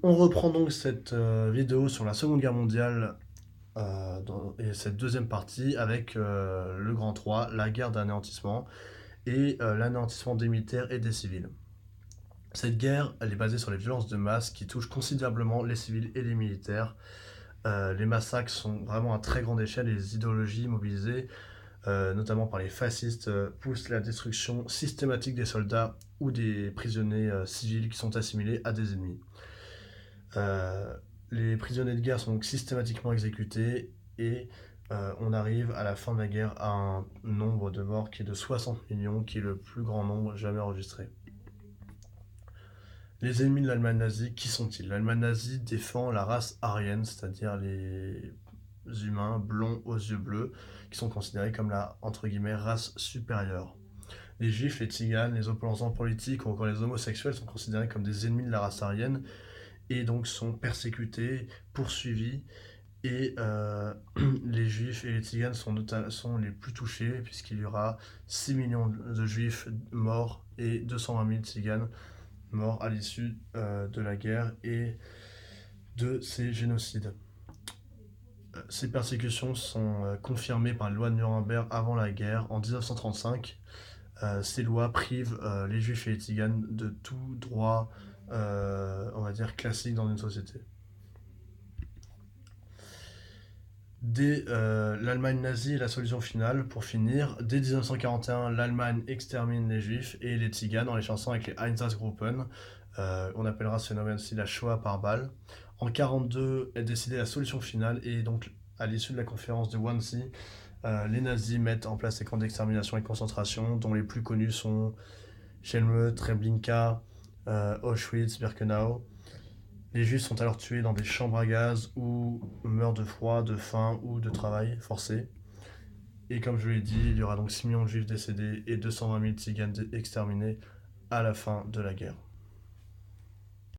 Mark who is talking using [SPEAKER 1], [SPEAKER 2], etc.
[SPEAKER 1] On reprend donc cette vidéo sur la Seconde Guerre mondiale et cette deuxième partie avec le Grand 3, la guerre d'anéantissement et l'anéantissement des militaires et des civils. Cette guerre, elle est basée sur les violences de masse qui touchent considérablement les civils et les militaires. Les massacres sont vraiment à très grande échelle et les idéologies mobilisées, notamment par les fascistes, poussent la destruction systématique des soldats ou des prisonniers civils qui sont assimilés à des ennemis. Euh, les prisonniers de guerre sont donc systématiquement exécutés et on arrive à la fin de la guerre à un nombre de morts qui est de 60 millions, qui est le plus grand nombre jamais enregistré. Les ennemis de l'Allemagne nazie, qui sont-ils? L'Allemagne nazie défend la race aryenne, c'est-à-dire les humains blonds aux yeux bleus, qui sont considérés comme la entre guillemets race supérieure. Les juifs, les tziganes, les opposants politiques ou encore les homosexuels sont considérés comme des ennemis de la race aryenne et donc sont persécutés, poursuivis. Et les juifs et les tziganes sont les plus touchés, puisqu'il y aura 6 millions de juifs morts et 220 000 tziganes morts à l'issue de la guerre et de ces génocides. Ces persécutions sont confirmées par les lois de Nuremberg avant la guerre en 1935. Ces lois privent les juifs et les tziganes de tout droit, on va dire, classique dans une société. Dès l'Allemagne nazie est la solution finale, pour finir. Dès 1941, l'Allemagne extermine les juifs et les tziganes en les chassant avec les Einsatzgruppen. On appellera ce phénomène aussi la Shoah par balle. En 1942 est décidée la solution finale et donc à l'issue de la conférence de Wannsee, les nazis mettent en place des camps d'extermination et de concentration dont les plus connus sont Chelmeux, Treblinka, Auschwitz, Birkenau. Les juifs sont alors tués dans des chambres à gaz ou meurent de froid, de faim ou de travail forcé. Et comme je l'ai dit, il y aura donc 6 millions de juifs décédés et 220 000 tziganes exterminés à la fin de la guerre.